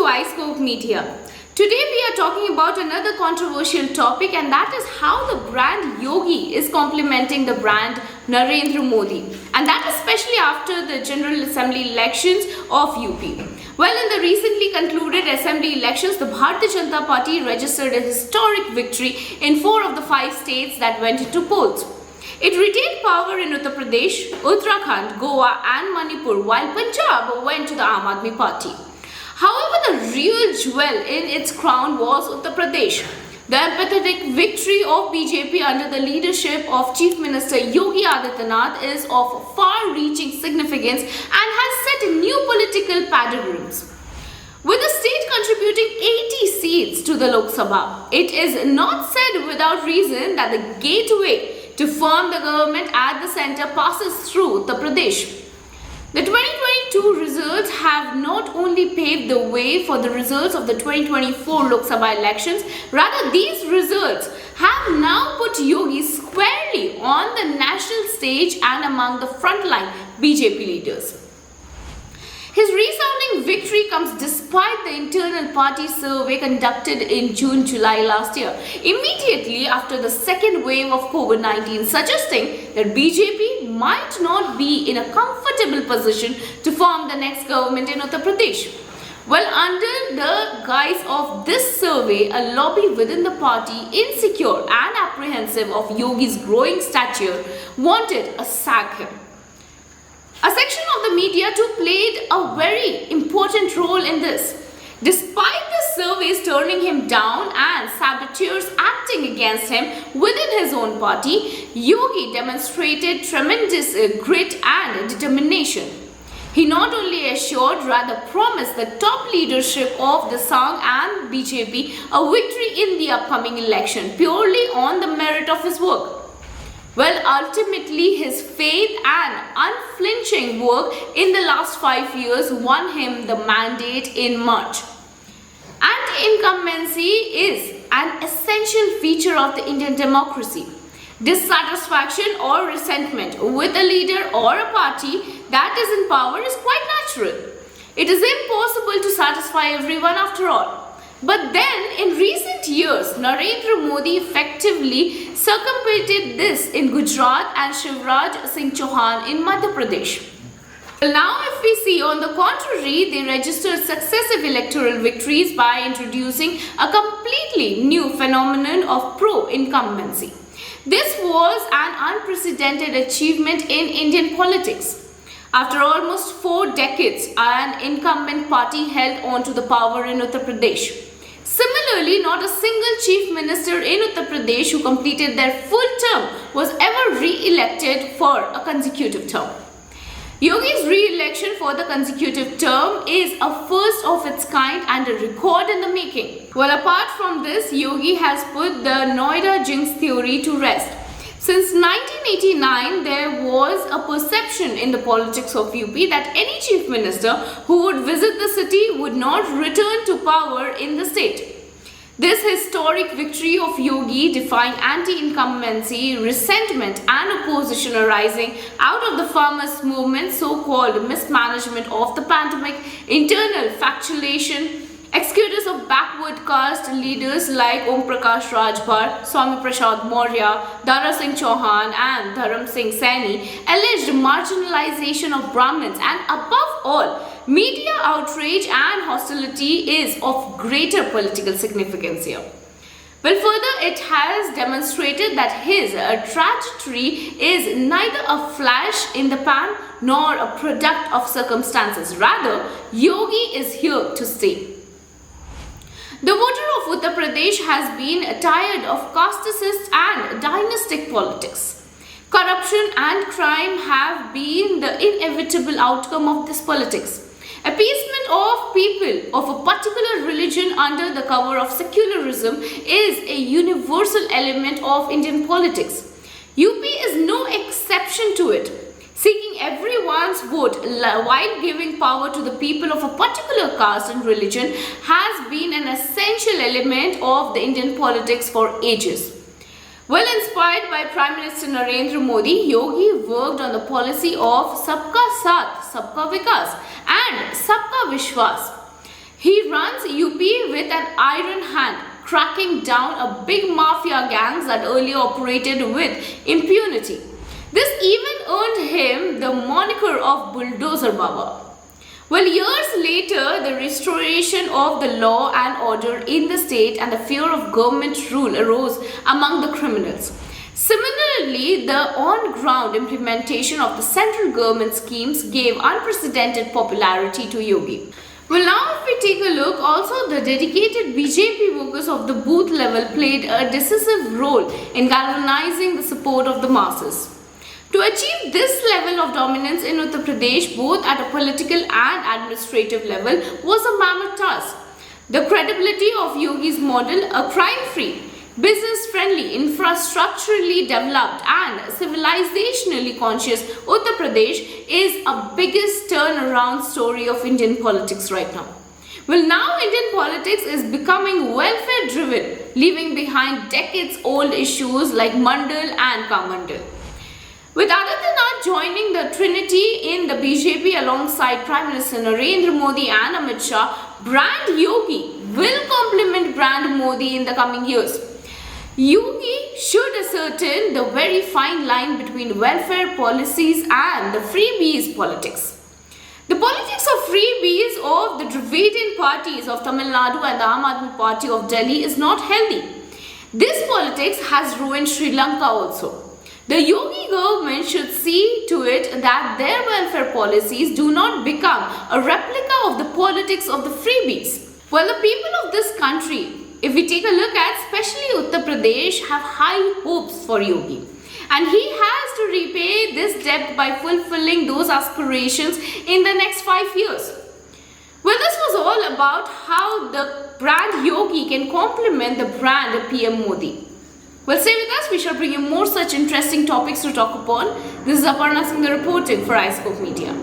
iScope Media. Today we are talking about another controversial topic, and that is how the brand Yogi is complementing the brand Narendra Modi, and that especially after the General Assembly elections of UP. Well, in the recently concluded assembly elections, the Bharatiya Janata Party registered a historic victory in 4 of the 5 states that went into polls. It retained power in Uttar Pradesh, Uttarakhand, Goa and Manipur, while Punjab went to the Aam Aadmi Party. However, the real jewel in its crown was Uttar Pradesh. The empathetic victory of BJP under the leadership of Chief Minister Yogi Adityanath is of far-reaching significance and has set new political paradigms. With the state contributing 80 seats to the Lok Sabha, it is not said without reason that the gateway to form the government at the centre passes through Uttar Pradesh. The 2022 results have not only paved the way for the results of the 2024 Lok Sabha elections, rather these results have now put Yogi squarely on the national stage and among the frontline BJP leaders. His resounding victory comes despite the internal party survey conducted in June-July last year, immediately after the second wave of COVID-19, suggesting that BJP might not be in a comfortable position to form the next government in Uttar Pradesh. Well, under the guise of this survey, a lobby within the party, insecure and apprehensive of Yogi's growing stature, wanted to sack him. A section of the media too played a very important role in this. Despite the surveys turning him down and saboteurs acting against him within his own party, Yogi demonstrated tremendous grit and determination. He not only assured, rather promised the top leadership of the Sangh and BJP a victory in the upcoming election purely on the merit of his work. Well, ultimately, his faith and unflinching work in the last 5 years won him the mandate in March. Anti-incumbency is an essential feature of the Indian democracy. Dissatisfaction or resentment with a leader or a party that is in power is quite natural. It is impossible to satisfy everyone after all. But then, in recent years, Narendra Modi effectively circumvented this in Gujarat and Shivraj Singh Chauhan in Madhya Pradesh. Well, now if we see, on the contrary, they registered successive electoral victories by introducing a completely new phenomenon of pro-incumbency. This was an unprecedented achievement in Indian politics. After almost 4 decades, an incumbent party held on to the power in Uttar Pradesh. Similarly, not a single chief minister in Uttar Pradesh who completed their full term was ever re-elected for a consecutive term. Yogi's re-election for the consecutive term is a first of its kind and a record in the making. Well, apart from this, Yogi has put the Noida jinx theory to rest. Since 1989, there was a perception in the politics of UP that any chief minister who would visit the city would not return to power in the state. This historic victory of Yogi defying anti-incumbency, resentment and opposition arising out of the farmers' movement, so-called mismanagement of the pandemic, internal factulation, executives of backward caste leaders like Om Prakash Rajbhar, Swami Prasad Maurya, Dara Singh Chauhan and Dharam Singh Saini, alleged marginalization of Brahmins, and above all, media outrage and hostility is of greater political significance here. Well, further, it has demonstrated that his trajectory is neither a flash in the pan nor a product of circumstances. Rather, Yogi is here to stay. The voter of Uttar Pradesh has been tired of casteist and dynastic politics. Corruption and crime have been the inevitable outcome of this politics. Appeasement of people of a particular religion under the cover of secularism is a universal element of Indian politics. UP is no exception to it. Seeking everyone's vote while giving power to the people of a particular caste and religion has been an essential element of the Indian politics for ages. Well inspired by Prime Minister Narendra Modi, Yogi worked on the policy of Sabka Saath, Sabka Vikas and Sabka Vishwas. He runs UP with an iron hand, cracking down a big mafia gangs that earlier operated with impunity. This even earned him the moniker of Bulldozer Baba. Well, years later, the restoration of the law and order in the state and the fear of government rule arose among the criminals. Similarly, the on-ground implementation of the central government schemes gave unprecedented popularity to Yogi. Well, now if we take a look, also the dedicated BJP workers of the booth level played a decisive role in galvanizing the support of the masses. To achieve this level of dominance in Uttar Pradesh, both at a political and administrative level, was a mammoth task. The credibility of Yogi's model, a crime-free, business-friendly, infrastructurally developed and civilizationally conscious Uttar Pradesh is a biggest turnaround story of Indian politics right now. Well, now Indian politics is becoming welfare-driven, leaving behind decades-old issues like Mandal and Kamandal. With Aditya joining the trinity in the BJP alongside Prime Minister Narendra Modi and Amit Shah, brand Yogi will complement brand Modi in the coming years. Yogi should ascertain the very fine line between welfare policies and the freebies politics. The politics of freebies of the Dravidian parties of Tamil Nadu and the Aam Aadmi Party of Delhi is not healthy. This politics has ruined Sri Lanka also. The Yogi government should see to it that their welfare policies do not become a replica of the politics of the freebies. Well, the people of this country, if we take a look at especially Uttar Pradesh, have high hopes for Yogi. And he has to repay this debt by fulfilling those aspirations in the next 5 years. Well, this was all about how the brand Yogi can complement the brand PM Modi. Well, stay with us. We shall bring you more such interesting topics to talk upon. This is Aparna Singh reporting for iScope Media.